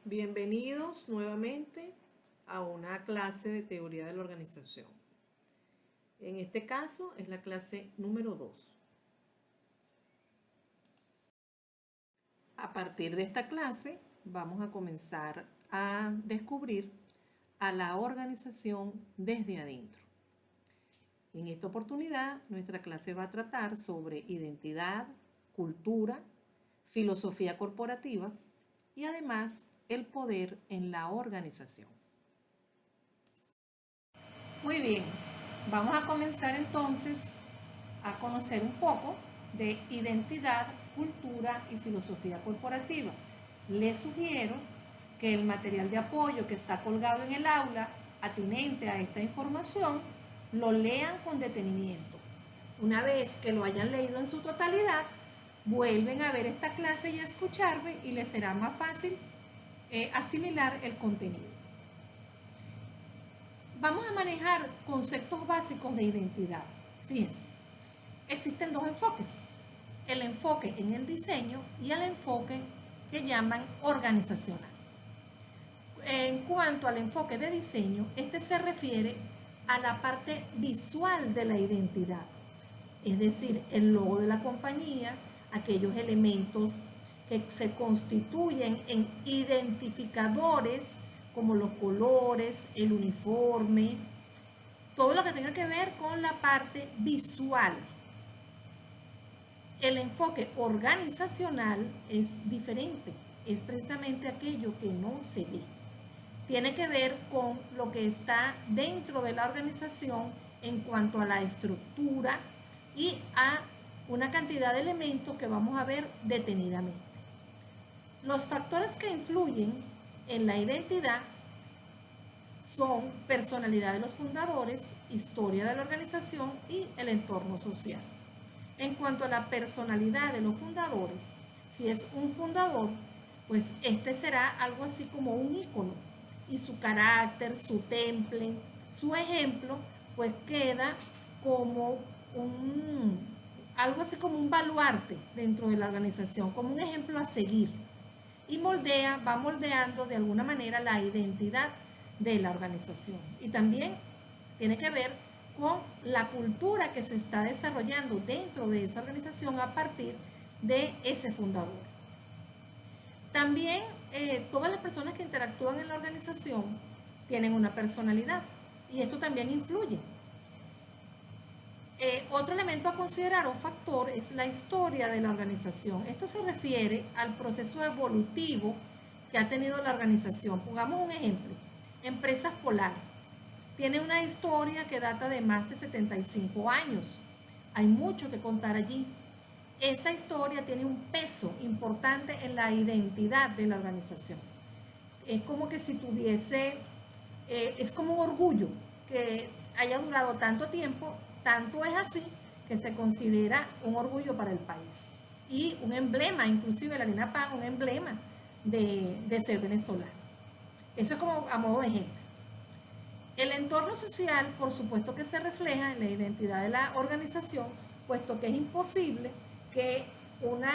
Bienvenidos nuevamente a una clase de teoría de la organización. En este caso es la clase número 2. A partir de esta clase vamos a comenzar a descubrir a la organización desde adentro. En esta oportunidad nuestra clase va a tratar sobre identidad, cultura, filosofía corporativas y además el poder en la organización. Muy bien, vamos a comenzar entonces a conocer un poco de identidad, cultura y filosofía corporativa. Les sugiero que el material de apoyo que está colgado en el aula atinente a esta información lo lean con detenimiento. Una vez que lo hayan leído en su totalidad, vuelven a ver esta clase y a escucharme y les será más fácil asimilar el contenido. Vamos a manejar conceptos básicos de identidad. Fíjense, existen dos enfoques: el enfoque en el diseño y el enfoque que llaman organizacional. En cuanto al enfoque de diseño, este se refiere a la parte visual de la identidad, es decir, el logo de la compañía, aquellos elementos que se constituyen en identificadores como los colores, el uniforme, todo lo que tenga que ver con la parte visual. El enfoque organizacional es diferente, es precisamente aquello que no se ve. Tiene que ver con lo que está dentro de la organización en cuanto a la estructura y a una cantidad de elementos que vamos a ver detenidamente. Los factores que influyen en la identidad son personalidad de los fundadores, historia de la organización y el entorno social. En cuanto a la personalidad de los fundadores, si es un fundador, pues este será algo así como un ícono, y su carácter, su temple, su ejemplo, pues queda como algo así como un baluarte dentro de la organización, como un ejemplo a seguir, y va moldeando de alguna manera la identidad de la organización. Y también tiene que ver con la cultura que se está desarrollando dentro de esa organización a partir de ese fundador. También todas las personas que interactúan en la organización tienen una personalidad y esto también influye. Otro elemento a considerar, un factor, es la historia de la organización. Esto se refiere al proceso evolutivo que ha tenido la organización. Pongamos un ejemplo: Empresas Polar tiene una historia que data de más de 75 años. Hay mucho que contar allí. Esa historia tiene un peso importante en la identidad de la organización. Es como que si tuviese, es como un orgullo que haya durado tanto tiempo, tanto es así que se considera un orgullo para el país. Y un emblema, inclusive la harina pan, un emblema de ser venezolano. Eso es como a modo de ejemplo. El entorno social, por supuesto que se refleja en la identidad de la organización, puesto que es imposible que una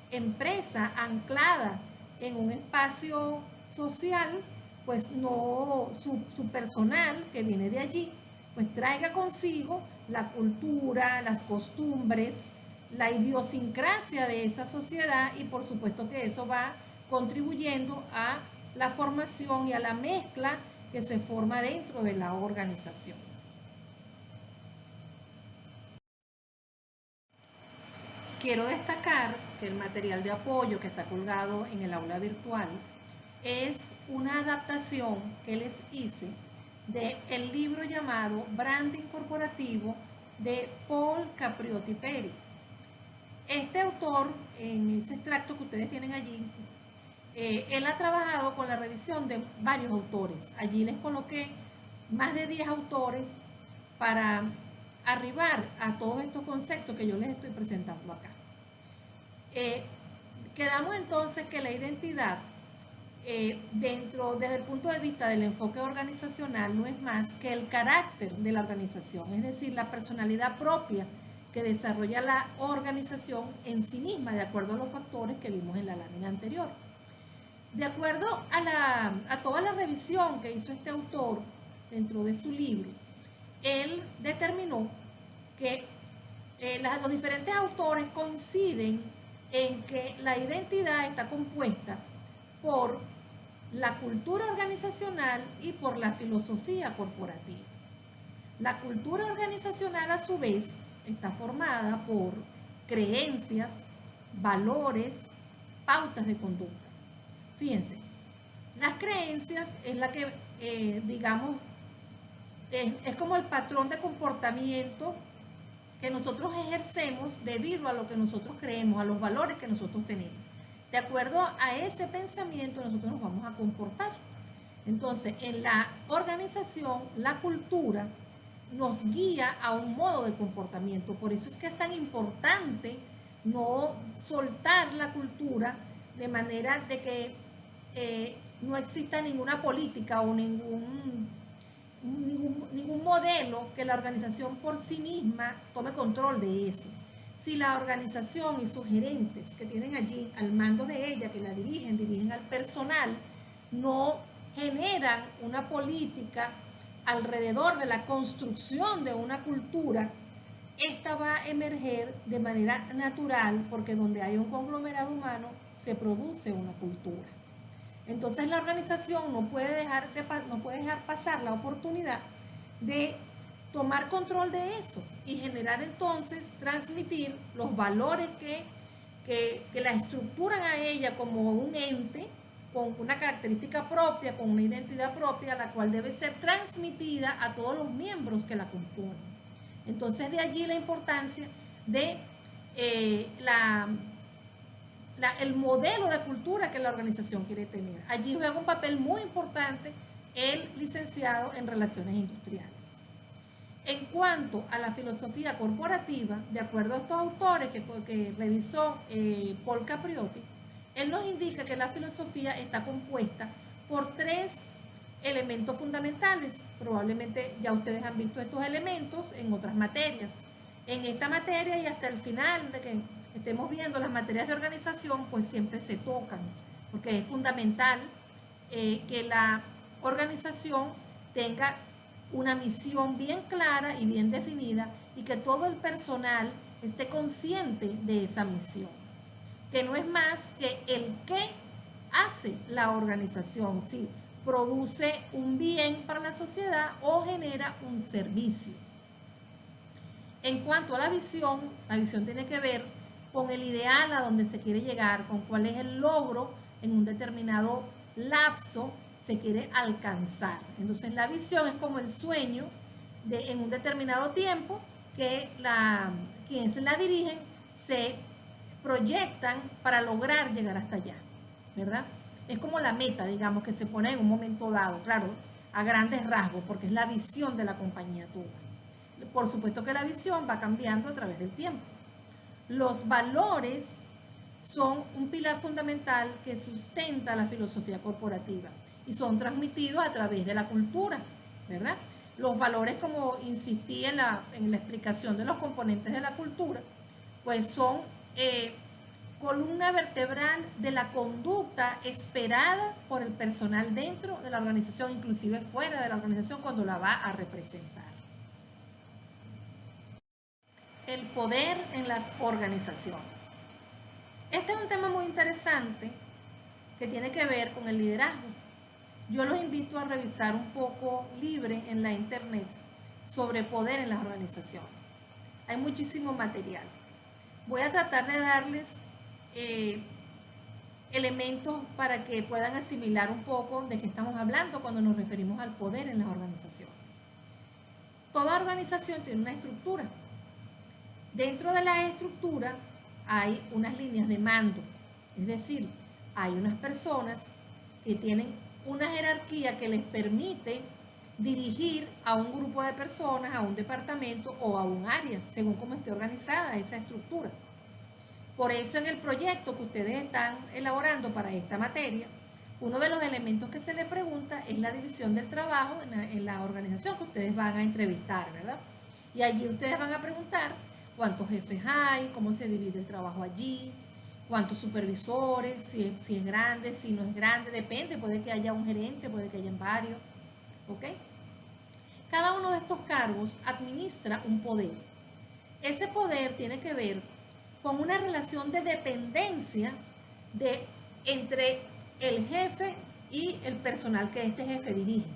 empresa anclada en un espacio social, pues no, su personal que viene de allí, pues traiga consigo la cultura, las costumbres, la idiosincrasia de esa sociedad, y por supuesto que eso va contribuyendo a la formación y a la mezcla que se forma dentro de la organización. Quiero destacar que el material de apoyo que está colgado en el aula virtual es una adaptación que les hice del libro llamado Branding Corporativo de Paul Capriotti Peri. Este autor, en ese extracto que ustedes tienen allí, él ha trabajado con la revisión de varios autores. Allí les coloqué más de 10 autores para arribar a todos estos conceptos que yo les estoy presentando acá. Quedamos entonces que la identidad, desde el punto de vista del enfoque organizacional, no es más que el carácter de la organización, es decir, la personalidad propia que desarrolla la organización en sí misma, de acuerdo a los factores que vimos en la lámina anterior. De acuerdo a toda la revisión que hizo este autor dentro de su libro, él determinó que los diferentes autores coinciden en que la identidad está compuesta por la cultura organizacional y por la filosofía corporativa. La cultura organizacional, a su vez, está formada por creencias, valores, pautas de conducta. Fíjense, las creencias es la que, digamos, es como el patrón de comportamiento que nosotros ejercemos debido a lo que nosotros creemos, a los valores que nosotros tenemos. De acuerdo a ese pensamiento, nosotros nos vamos a comportar. Entonces, en la organización, la cultura nos guía a un modo de comportamiento. Por eso es que es tan importante no soltar la cultura de manera de que no exista ninguna política o ningún modelo que la organización por sí misma tome control de eso. Si la organización y sus gerentes que tienen allí al mando de ella, que la dirigen al personal, no generan una política alrededor de la construcción de una cultura, esta va a emerger de manera natural, porque donde hay un conglomerado humano se produce una cultura. Entonces la organización no puede dejar pasar la oportunidad de tomar control de eso y generar entonces, transmitir los valores que la estructuran a ella como un ente con una característica propia, con una identidad propia, la cual debe ser transmitida a todos los miembros que la componen. Entonces de allí la importancia de el modelo de cultura que la organización quiere tener. Allí juega un papel muy importante el licenciado en Relaciones Industriales. En cuanto a la filosofía corporativa, de acuerdo a estos autores que revisó Paul Capriotti, él nos indica que la filosofía está compuesta por 3 elementos fundamentales. Probablemente ya ustedes han visto estos elementos en otras materias. En esta materia y hasta el final de que estemos viendo las materias de organización, pues siempre se tocan, porque es fundamental que la organización tenga una misión bien clara y bien definida y que todo el personal esté consciente de esa misión, que no es más que el qué hace la organización, si produce un bien para la sociedad o genera un servicio. En cuanto a la visión tiene que ver con el ideal a donde se quiere llegar, con cuál es el logro en un determinado lapso se quiere alcanzar. Entonces la visión es como el sueño en un determinado tiempo que quienes la dirigen se proyectan para lograr llegar hasta allá, ¿verdad? Es como la meta, digamos, que se pone en un momento dado, claro, a grandes rasgos, porque es la visión de la compañía toda. Por supuesto que la visión va cambiando a través del tiempo. Los valores son un pilar fundamental que sustenta la filosofía corporativa y son transmitidos a través de la cultura, ¿verdad? Los valores, como insistí en la explicación de los componentes de la cultura, pues son columna vertebral de la conducta esperada por el personal dentro de la organización, inclusive fuera de la organización cuando la va a representar. El poder en las organizaciones. Este es un tema muy interesante que tiene que ver con el liderazgo. Yo los invito a revisar un poco libre en la internet sobre poder en las organizaciones. Hay muchísimo material. Voy a tratar de darles elementos para que puedan asimilar un poco de qué estamos hablando cuando nos referimos al poder en las organizaciones. Toda organización tiene una estructura. Dentro de la estructura hay unas líneas de mando, es decir, hay unas personas que tienen una jerarquía que les permite dirigir a un grupo de personas, a un departamento o a un área, según cómo esté organizada esa estructura. Por eso en el proyecto que ustedes están elaborando para esta materia, uno de los elementos que se les pregunta es la división del trabajo en la organización que ustedes van a entrevistar, ¿verdad? Y allí ustedes van a preguntar cuántos jefes hay, cómo se divide el trabajo allí, cuántos supervisores, si es grande, si no es grande, depende, puede que haya un gerente, puede que hayan varios, ¿ok? Cada uno de estos cargos administra un poder. Ese poder tiene que ver con una relación de dependencia entre el jefe y el personal que este jefe dirige.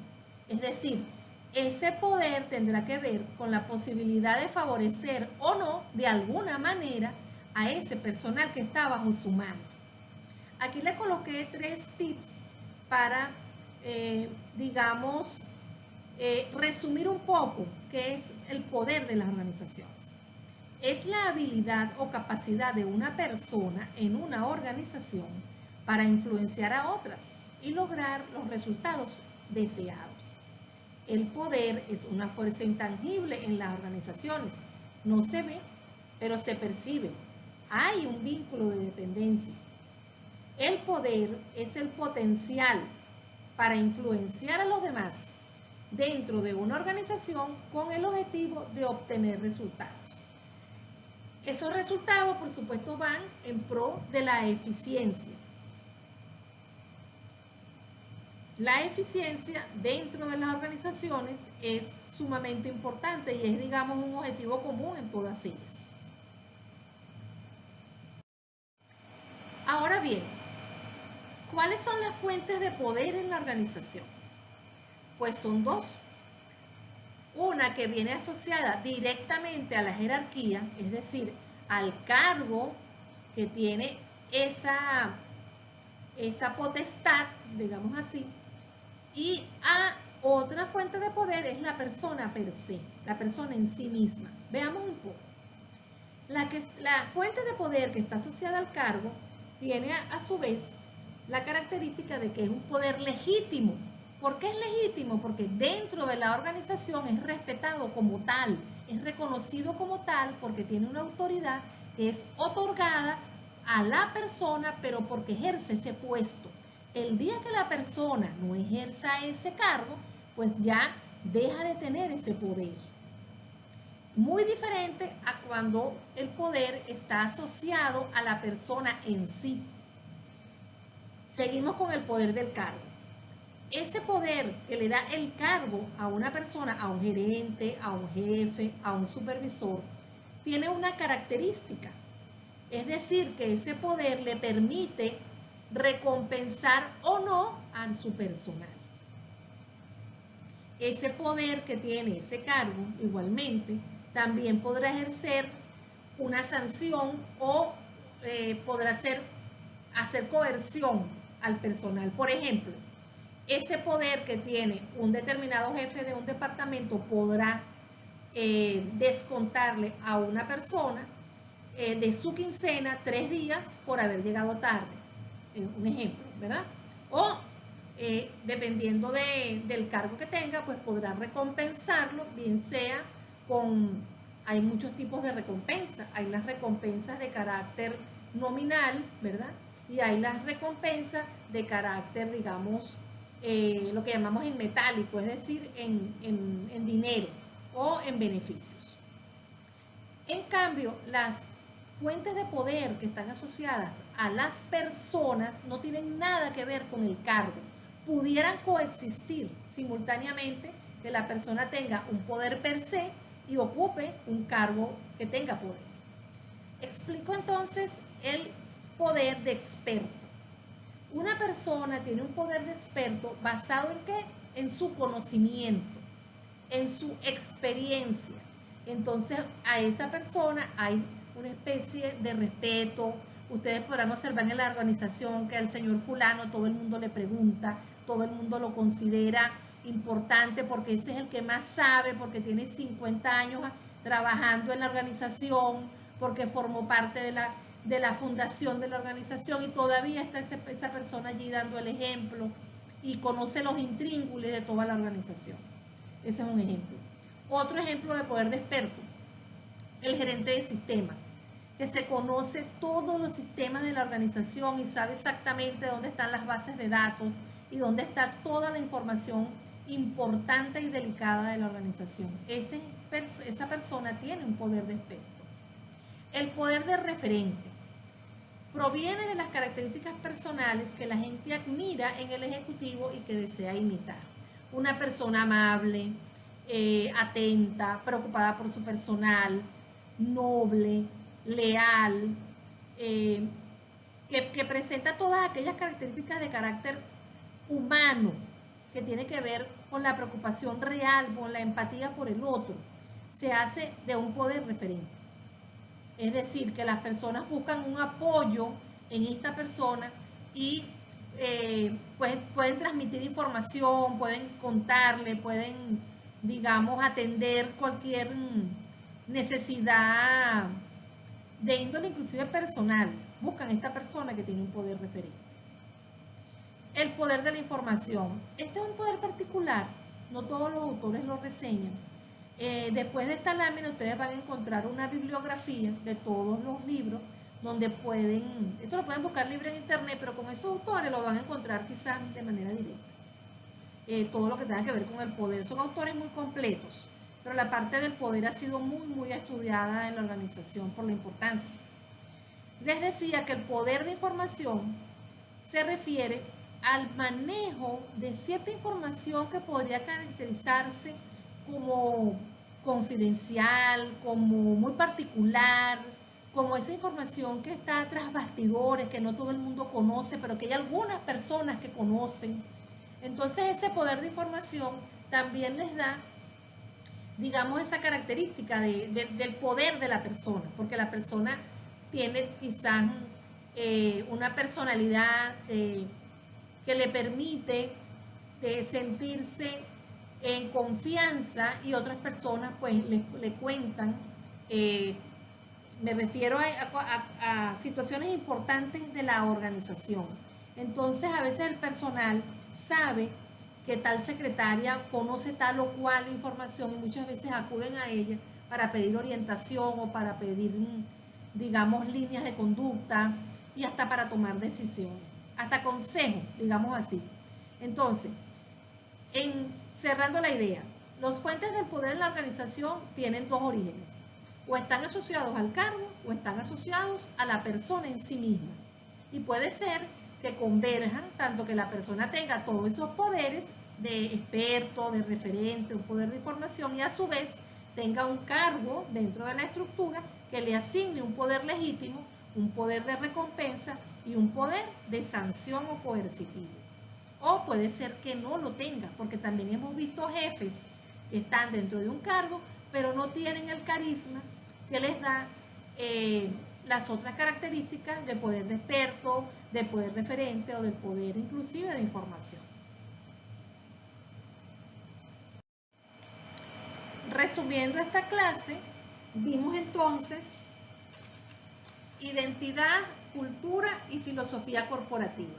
Es decir, ese poder tendrá que ver con la posibilidad de favorecer o no, de alguna manera, a ese personal que está bajo su mano. Aquí le coloqué 3 tips para, digamos, resumir un poco qué es el poder de las organizaciones. Es la habilidad o capacidad de una persona en una organización para influenciar a otras y lograr los resultados deseados. El poder es una fuerza intangible en las organizaciones. No se ve, pero se percibe. Hay un vínculo de dependencia. El poder es el potencial para influenciar a los demás dentro de una organización con el objetivo de obtener resultados. Esos resultados, por supuesto, van en pro de la eficiencia. La eficiencia dentro de las organizaciones es sumamente importante y es, digamos, un objetivo común en todas ellas. Ahora bien, ¿cuáles son las fuentes de poder en la organización? Pues son 2. Una que viene asociada directamente a la jerarquía, es decir, al cargo que tiene esa potestad, digamos así, y a otra fuente de poder es la persona per se, la persona en sí misma. Veamos un poco. La fuente de poder que está asociada al cargo tiene a su vez la característica de que es un poder legítimo. ¿Por qué es legítimo? Porque dentro de la organización es respetado como tal, es reconocido como tal porque tiene una autoridad que es otorgada a la persona, pero porque ejerce ese puesto. El día que la persona no ejerza ese cargo, pues ya deja de tener ese poder. Muy diferente a cuando el poder está asociado a la persona en sí. Seguimos con el poder del cargo. Ese poder que le da el cargo a una persona, a un gerente, a un jefe, a un supervisor, tiene una característica. Es decir, que ese poder le permite recompensar o no a su personal. Ese poder que tiene ese cargo, igualmente, también podrá ejercer una sanción o podrá hacer coerción al personal. Por ejemplo, ese poder que tiene un determinado jefe de un departamento podrá descontarle a una persona de su quincena 3 días por haber llegado tarde. Un ejemplo, ¿verdad? O dependiendo del cargo que tenga, pues podrá recompensarlo, bien sea con, hay muchos tipos de recompensa. Hay las recompensas de carácter nominal, ¿verdad? Y hay las recompensas de carácter, digamos, lo que llamamos en metálico, es decir, en dinero o en beneficios. En cambio, las fuentes de poder que están asociadas a las personas no tienen nada que ver con el cargo. Pudieran coexistir simultáneamente, que la persona tenga un poder per se y ocupe un cargo que tenga poder. Explico entonces el poder de experto. Una persona tiene un poder de experto basado en ¿qué? En su conocimiento, en su experiencia. Entonces a esa persona hay una especie de respeto. Ustedes podrán observar en la organización que al señor fulano todo el mundo le pregunta, todo el mundo lo considera importante porque ese es el que más sabe, porque tiene 50 años trabajando en la organización, porque formó parte de la fundación de la organización y todavía está esa persona allí dando el ejemplo y conoce los intríngulis de toda la organización. Ese es un ejemplo. Otro ejemplo de poder de experto, el gerente de sistemas, que se conoce todos los sistemas de la organización y sabe exactamente dónde están las bases de datos y dónde está toda la información importante y delicada de la organización. Esa persona tiene un poder de experto. El poder de referente. proviene de las características personales que la gente admira en el ejecutivo y que desea imitar. Una persona amable, atenta, preocupada por su personal, noble, leal, eh, que presenta todas aquellas características de carácter humano que tiene que ver con la preocupación real, con la empatía por el otro, se hace de un poder referente. Es decir, que las personas buscan un apoyo en esta persona y pues pueden transmitir información, pueden contarle, pueden, digamos, atender cualquier necesidad de índole inclusive personal. Buscan esta persona que tiene un poder referente. El poder de la información. Este es un poder particular, no todos los autores lo reseñan. Después de esta lámina ustedes van a encontrar una bibliografía de todos los libros donde pueden, esto lo pueden buscar libre en internet, pero con esos autores lo van a encontrar quizás de manera directa. Todo lo que tenga que ver con el poder. Son autores muy completos, pero la parte del poder ha sido muy estudiada en la organización por la importancia. Les decía que el poder de información se refiere al manejo de cierta información que podría caracterizarse como confidencial, como muy particular, como esa información que está tras bastidores, que no todo el mundo conoce, pero que hay algunas personas que conocen. Entonces ese poder de información también les da, digamos, esa característica del poder de la persona, porque la persona tiene quizás una personalidad que le permite sentirse en confianza y otras personas pues le cuentan, me refiero a situaciones importantes de la organización. Entonces a veces el personal sabe que tal secretaria conoce tal o cual información y muchas veces acuden a ella para pedir orientación o para pedir, digamos, líneas de conducta y hasta para tomar decisiones, hasta consejos, digamos así. Entonces, cerrando la idea, los fuentes del poder en la organización tienen dos orígenes. O están asociados al cargo o están asociados a la persona en sí misma. Y puede ser que converjan, tanto que la persona tenga todos esos poderes de experto, de referente, un poder de información y a su vez tenga un cargo dentro de la estructura que le asigne un poder legítimo, un poder de recompensa y un poder de sanción o coercitivo. O puede ser que no lo tenga, porque también hemos visto jefes que están dentro de un cargo, pero no tienen el carisma que les da las otras características de poder de experto, de poder referente o del poder inclusive de información. Resumiendo esta clase, vimos entonces identidad, cultura y filosofía corporativas.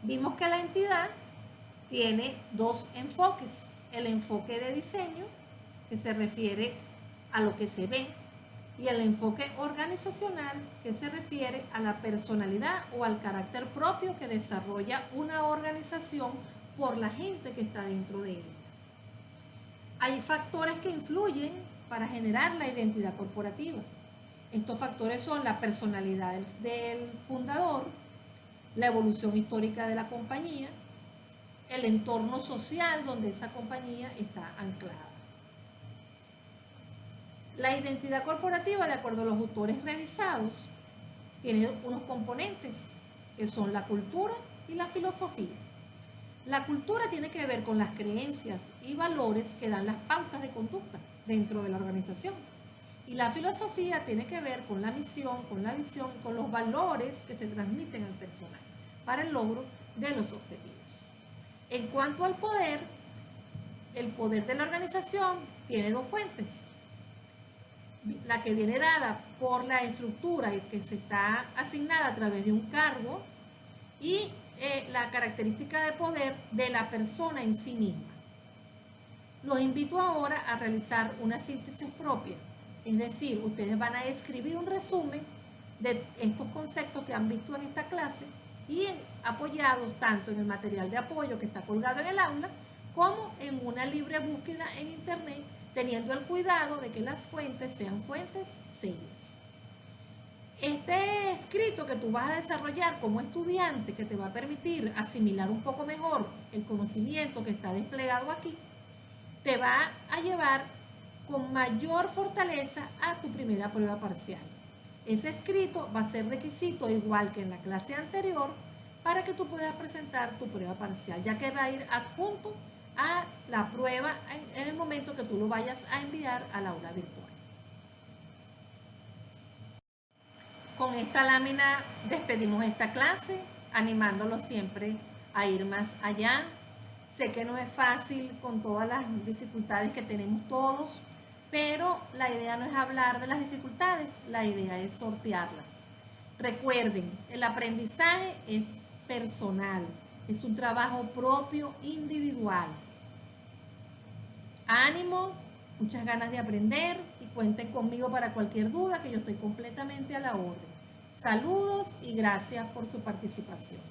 Vimos que la entidad tiene dos enfoques. El enfoque de diseño, que se refiere a lo que se ve, y el enfoque organizacional, que se refiere a la personalidad o al carácter propio que desarrolla una organización por la gente que está dentro de ella. Hay factores que influyen para generar la identidad corporativa. Estos factores son la personalidad del fundador, la evolución histórica de la compañía, el entorno social donde esa compañía está anclada. La identidad corporativa, de acuerdo a los autores revisados, tiene unos componentes que son la cultura y la filosofía. La cultura tiene que ver con las creencias y valores que dan las pautas de conducta dentro de la organización. Y la filosofía tiene que ver con la misión, con la visión y con los valores que se transmiten al personal para el logro de los objetivos. En cuanto al poder, el poder de la organización tiene dos fuentes. La que viene dada por la estructura y que se está asignada a través de un cargo y la característica de poder de la persona en sí misma. Los invito ahora a realizar una síntesis propia, es decir, ustedes van a escribir un resumen de estos conceptos que han visto en esta clase y apoyados tanto en el material de apoyo que está colgado en el aula como en una libre búsqueda en internet, teniendo el cuidado de que las fuentes sean fuentes serias. Este escrito que tú vas a desarrollar como estudiante, que te va a permitir asimilar un poco mejor el conocimiento que está desplegado aquí, te va a llevar con mayor fortaleza a tu primera prueba parcial. Ese escrito va a ser requisito igual que en la clase anterior para que tú puedas presentar tu prueba parcial, ya que va a ir adjunto a la prueba en el momento que tú lo vayas a enviar al aula virtual. Con esta lámina despedimos esta clase, animándolos siempre a ir más allá. Sé que no es fácil con todas las dificultades que tenemos todos, pero la idea no es hablar de las dificultades, la idea es sortearlas. Recuerden, el aprendizaje es personal, es un trabajo propio, individual. Ánimo, muchas ganas de aprender y cuenten conmigo para cualquier duda, que yo estoy completamente a la orden. Saludos y gracias por su participación.